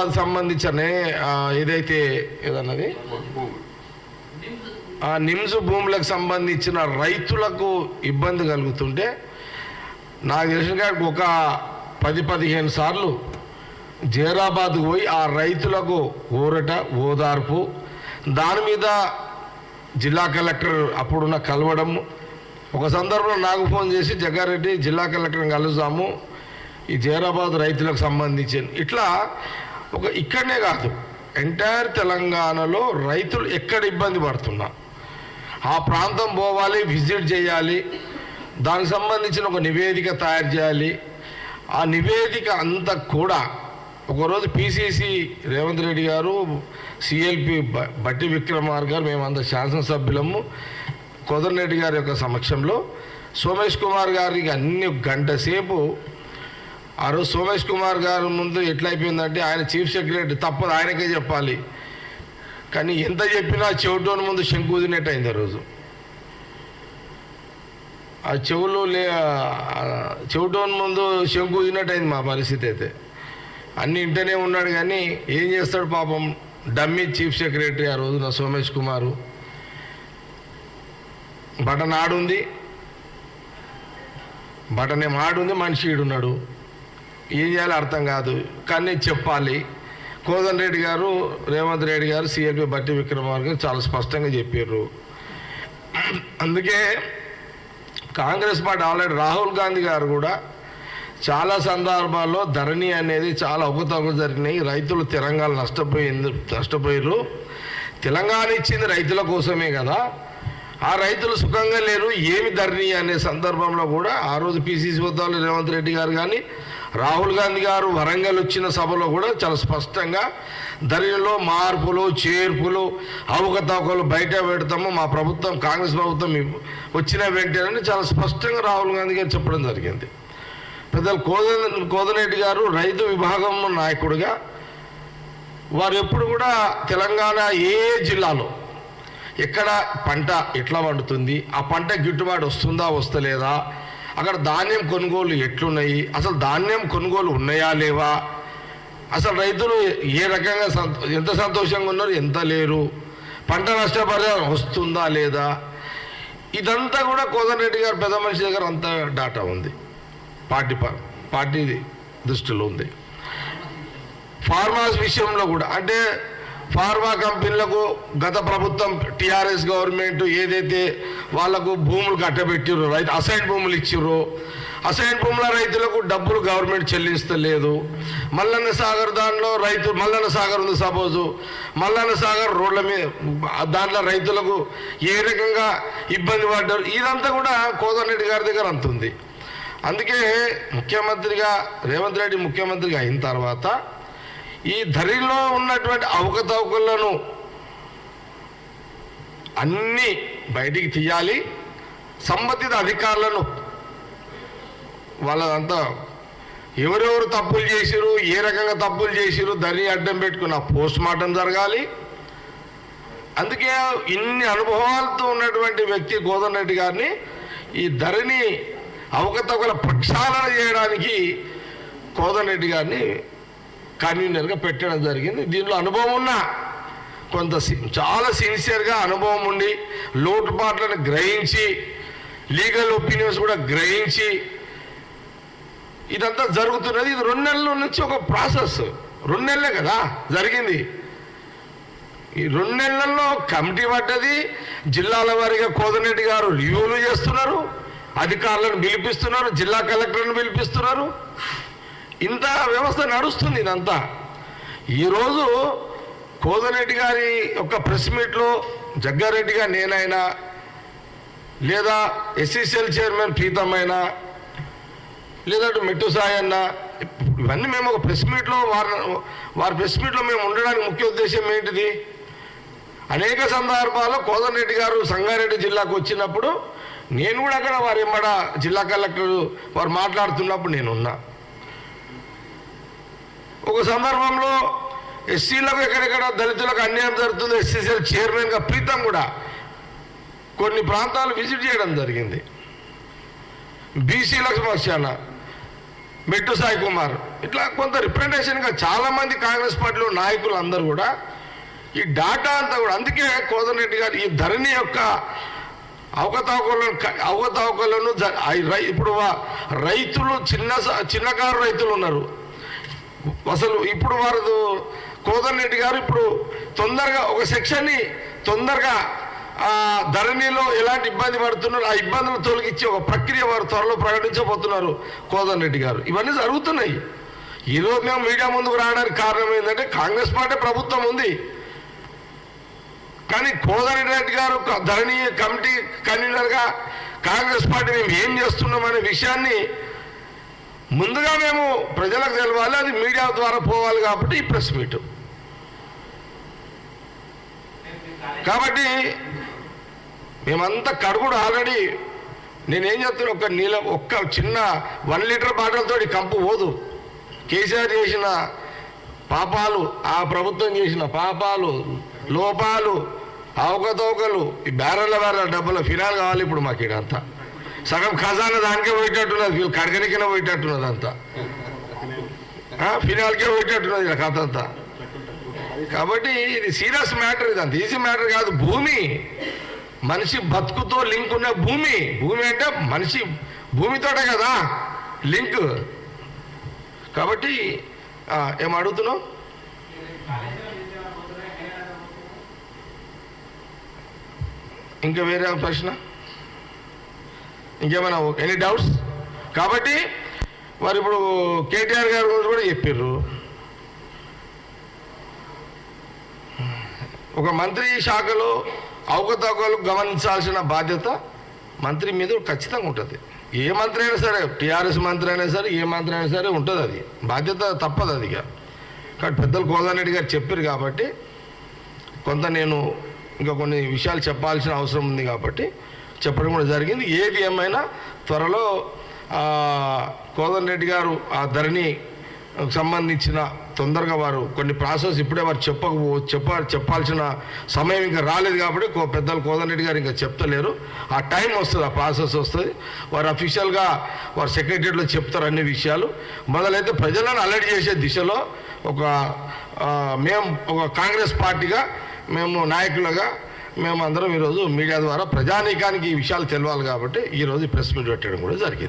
జైరాబాద్ సంబంధించిన ఏదైతే ఏదన్నది ఆ నిమ్స్ భూములకు సంబంధించిన రైతులకు ఇబ్బంది కలుగుతుంటే నాకు తెలిసిన ఒక 10-15 సార్లు జైరాబాద్కు పోయి ఆ రైతులకు ఊరట ఓదార్పు దాని మీద జిల్లా కలెక్టర్ అప్పుడున్న కలవడం. ఒక సందర్భంలో నాకు ఫోన్ చేసి జగ్గారెడ్డి జిల్లా కలెక్టర్ని కలుద్దాము ఈ జైరాబాద్ రైతులకు సంబంధించి ఇట్లా ఇక్కడనే కాదు ఎంటైర్ తెలంగాణలో రైతులు ఎక్కడ ఇబ్బంది పడుతున్నా ఆ ప్రాంతం పోవాలి, విజిట్ చేయాలి, దానికి సంబంధించిన ఒక నివేదిక తయారు చేయాలి. ఆ నివేదిక అంతా కూడా ఒకరోజు పిసిసి రేవంత్ రెడ్డి గారు, సిఎల్పి బట్టి విక్రమార్క గారు, మేమంతా శాసనసభ్యులము కోదండరెడ్డి గారి యొక్క సమక్షంలో సోమేష్ కుమార్ గారికి అన్ని గంట సేపు ఆ రోజు సోమేష్ కుమార్ గారి ముందు ఎట్లయిపోయిందంటే ఆయన చీఫ్ సెక్రటరీ తప్పదు ఆయనకే చెప్పాలి, కానీ ఎంత చెప్పినా చెవిటోని ముందు శంకుదినట్టు అయింది. ఆ రోజు ఆ చెవిటోని ముందు శంకుదినట్టు అయింది మా పరిస్థితి. అయితే అన్ని ఇంటనే ఉన్నాడు కానీ ఏం చేస్తాడు పాపం డమ్మీ చీఫ్ సెక్రటరీ ఆ రోజున సోమేష్ కుమారు. బటన్ ఆడుంది, బటన్ ఆడుంది, మనిషి ఈడున్నాడు, ఏం చేయాలో అర్థం కాదు. కానీ చెప్పాలి. కోదండరెడ్డి గారు, రేవంత్ రెడ్డి గారు, సిఎల్పి బట్టి విక్రమార్క గారు చాలా స్పష్టంగా చెప్పారు. అందుకే కాంగ్రెస్ పార్టీ ఆల్రెడీ రాహుల్ గాంధీ గారు కూడా చాలా సందర్భాల్లో ధరణి అనేది చాలా అవకతవకలు జరిగినాయి, రైతులు తెలంగాణ నష్టపోయారు, తెలంగాణ ఇచ్చింది రైతుల కోసమే కదా, ఆ రైతులు సుఖంగా లేరు, ఏమి ధరణి అనే సందర్భంలో కూడా ఆ రోజు పిసిసి వద్దాలు రేవంత్ రెడ్డి గారు కానీ రాహుల్ గాంధీ గారు వరంగల్ వచ్చిన సభలో కూడా చాలా స్పష్టంగా ధరణిలో మార్పులు చేర్పులు అవకతవకలు బయట పెడతాము, మా ప్రభుత్వం కాంగ్రెస్ ప్రభుత్వం వచ్చిన వెంటనే చాలా స్పష్టంగా రాహుల్ గాంధీ గారు చెప్పడం జరిగింది. పెద్దలు కోదండరెడ్డి గారు రైతు విభాగం నాయకుడిగా వారు ఎప్పుడు కూడా తెలంగాణ ఏ జిల్లాలో ఎక్కడ పంట ఎట్లా పండుతుంది, ఆ పంట గిట్టుబాటు వస్తుందా వస్తలేదా, అక్కడ ధాన్యం కొనుగోలు ఎట్లున్నాయి, అసలు ధాన్యం కొనుగోలు ఉన్నాయా లేవా, అసలు రైతులు ఏ రకంగా ఎంత సంతోషంగా ఉన్నారు ఎంత లేరు, పంట నష్టపరిహారం వస్తుందా లేదా, ఇదంతా కూడా కోదండరెడ్డి గారు పెద్ద మనిషి దగ్గర అంత డాటా ఉంది, పార్టీ దృష్టిలో ఉంది. ఫార్మాస్ విషయంలో కూడా అంటే ఫార్మా కంపెనీలకు గత ప్రభుత్వం టీఆర్ఎస్ గవర్నమెంట్ ఏదైతే వాళ్లకు భూములు కట్టబెట్టిర్రో, రైతు అసైన్ భూములు ఇచ్చిర్రో, అసైన్ భూముల రైతులకు డబ్బులు గవర్నమెంట్ చెల్లిస్తలేదు. మల్లన్న సాగర్ దాంట్లో మల్లన్న సాగర్ ఉంది, సపోజు మల్లన్న సాగర్ రోడ్ల మీద దాంట్లో రైతులకు ఏ రకంగా ఇబ్బంది పడ్డారు, ఇదంతా కూడా కోదండరెడ్డి గారి దగ్గర అంత ఉంది. అందుకే ముఖ్యమంత్రిగా రేవంత్ రెడ్డి ముఖ్యమంత్రిగా అయిన తర్వాత ఈ ధరణిలో ఉన్నటువంటి అవకతవకలను అన్నీ బయటికి తీయాలి, సంబంధిత అధికారులను వాళ్ళదంతా ఎవరెవరు తప్పులు చేసిరు, ఏ రకంగా తప్పులు చేసిరు ధరణి అడ్డం పెట్టుకున్న పోస్ట్ మార్టం జరగాలి. అందుకే ఇన్ని అనుభవాలతో ఉన్నటువంటి వ్యక్తి కోదండరెడ్డి గారిని ఈ ధరణి అవకతవకల ప్రక్షాళన చేయడానికి కోదండరెడ్డి గారిని కన్వీనర్గా పెట్టడం జరిగింది. దీనిలో అనుభవం ఉన్న చాలా సిన్సియర్గా అనుభవం ఉండి లోటుపాట్లను గ్రహించి లీగల్ ఒపీనియన్స్ కూడా గ్రహించి ఇదంతా జరుగుతున్నది. ఇది 2 నెలల నుంచి ఒక ప్రాసెస్, 2 నెలలే కదా జరిగింది. ఈ 2 నెలల్లో కమిటీ పడ్డది, జిల్లాల వారీగా కోదండరెడ్డి గారు రివ్యూలు చేస్తున్నారు, అధికారులను పిలిపిస్తున్నారు, జిల్లా కలెక్టర్లను పిలిపిస్తున్నారు, ఇంత వ్యవస్థ నడుస్తుంది. ఇదంతా ఈరోజు కోదండరెడ్డి గారి యొక్క ప్రెస్ మీట్లో జగ్గారెడ్డిగా నేనైనా లేదా ఎస్సీసీఎల్ చైర్మన్ ప్రీతమైనా లేదా మెట్టు సాయన్న ఇవన్నీ మేము ఒక ప్రెస్ మీట్లో వారి ప్రెస్ మీట్లో మేము ఉండడానికి ముఖ్య ఉద్దేశం ఏంటిది, అనేక సందర్భాల్లో కోదండరెడ్డి గారు సంగారెడ్డి జిల్లాకు వచ్చినప్పుడు నేను కూడా అక్కడ వారి ఎమ్మడ జిల్లా కలెక్టర్ వారు మాట్లాడుతున్నప్పుడు నేనున్నా. ఒక సందర్భంలో ఎస్సీలకు ఎక్కడెక్కడ దళితులకు అన్యాయం జరుగుతుంది, ఎస్సీసీఎల్ చైర్మన్గా ప్రీతం కూడా కొన్ని ప్రాంతాలు విజిట్ చేయడం జరిగింది. బీసీలకు పక్షాన మెట్టు సాయి కుమార్ ఇట్లా కొంత రిప్రజెంటేషన్గా చాలామంది కాంగ్రెస్ పార్టీలో నాయకులు అందరూ కూడా ఈ డాటా అంతా కూడా, అందుకే కోదండరెడ్డి గారు ఈ ధరణి యొక్క అవకతవకలను ఇప్పుడు రైతులు చిన్నకారు రైతులు ఉన్నారు. అసలు ఇప్పుడు వారు కోదండరెడ్డి గారు ఇప్పుడు తొందరగా ఒక సెక్షన్ని తొందరగా ధరణిలో ఎలాంటి ఇబ్బంది పడుతున్నారు ఆ ఇబ్బందులు తొలగించి ఒక ప్రక్రియ వారు త్వరలో ప్రకటించబోతున్నారు కోదండరెడ్డి గారు. ఇవన్నీ జరుగుతున్నాయి. ఈరోజు మేము మీడియా ముందుకు రావడానికి కారణం ఏంటంటే కాంగ్రెస్ పార్టీ ప్రభుత్వం ఉంది, కానీ కోదండరెడ్డి గారు ధరణి కమిటీ కన్వీనర్గా కాంగ్రెస్ పార్టీ మేము ఏం చేస్తున్నామనే విషయాన్ని ముందుగా మేము ప్రజలకు తెలవాలి, అది మీడియా ద్వారా పోవాలి. కాబట్టి ఈ ప్రెస్ మీట్. కాబట్టి మేమంతా కడుగుడు ఆల్రెడీ నేనేం చెప్తున్నా, ఒక్క చిన్న 1 లీటర్ బాటిల్తో కంపు పోదు. కేసీఆర్ చేసిన పాపాలు, ఆ ప్రభుత్వం చేసిన పాపాలు, లోపాలు, అవకతవకలు, ఈ బ్యారెళ్ళ డబ్బుల ఫినాల్ కావాలి ఇప్పుడు మాకు. ఇదంతా సగం ఖజానా దానికే పోయేటట్టున్నది, వీళ్ళు కడగనికనే పోయేటట్టున్నది, అంతా ఫినాల్కే పోయేటట్టున్నది ఇలా కథ అంతా. కాబట్టి ఇది సీరియస్ మ్యాటర్, ఇది అంత ఈజీ మ్యాటర్ కాదు. భూమి మనిషి బతుకుతో లింక్ ఉన్న భూమి అంటే మనిషి భూమితోటే కదా లింక్. కాబట్టి ఏం అడుగుతున్నావు? ఇంకా వేరే ప్రశ్న, ఇంకేమైనా ఎనీ డౌట్స్? కాబట్టి వారు ఇప్పుడు కేటీఆర్ గారి గురించి కూడా చెప్పారు. ఒక మంత్రి శాఖలో అవకతవకలు గమనించాల్సిన బాధ్యత మంత్రి మీద ఖచ్చితంగా ఉంటుంది. ఏ మంత్రి అయినా సరే, టీఆర్ఎస్ మంత్రి అయినా సరే, ఏ మంత్రి అయినా సరే ఉంటుంది, అది బాధ్యత తప్పదు అది. కాబట్టి పెద్దలు కోదండరెడ్డి గారు చెప్పారు కాబట్టి కొంత నేను ఇంకా కొన్ని విషయాలు చెప్పాల్సిన అవసరం ఉంది కాబట్టి చెప్పడం కూడా జరిగింది. ఏది ఏమైనా త్వరలో కోదండరెడ్డి గారు ఆ ధరణి సంబంధించిన తొందరగా వారు కొన్ని ప్రాసెస్ ఇప్పుడే వారు చెప్పాల్సిన సమయం ఇంకా రాలేదు కాబట్టి పెద్దలు కోదండరెడ్డి గారు ఇంకా చెప్తలేరు. ఆ టైం వస్తుంది, ఆ ప్రాసెస్ వస్తుంది. వారు అఫీషియల్గా వారు సెక్రటరీలో చెప్తారు అన్ని విషయాలు. మొదలైతే ప్రజలను అలర్ట్ చేసే దిశలో మేము ఒక కాంగ్రెస్ పార్టీగా, మేము నాయకులుగా మేము అందరం ఈరోజు మీడియా ద్వారా ప్రజానీకానికి ఈ విషయాలు తెలవాలి కాబట్టి ఈరోజు ప్రెస్ మీట్ పెట్టడం కూడా జరిగింది.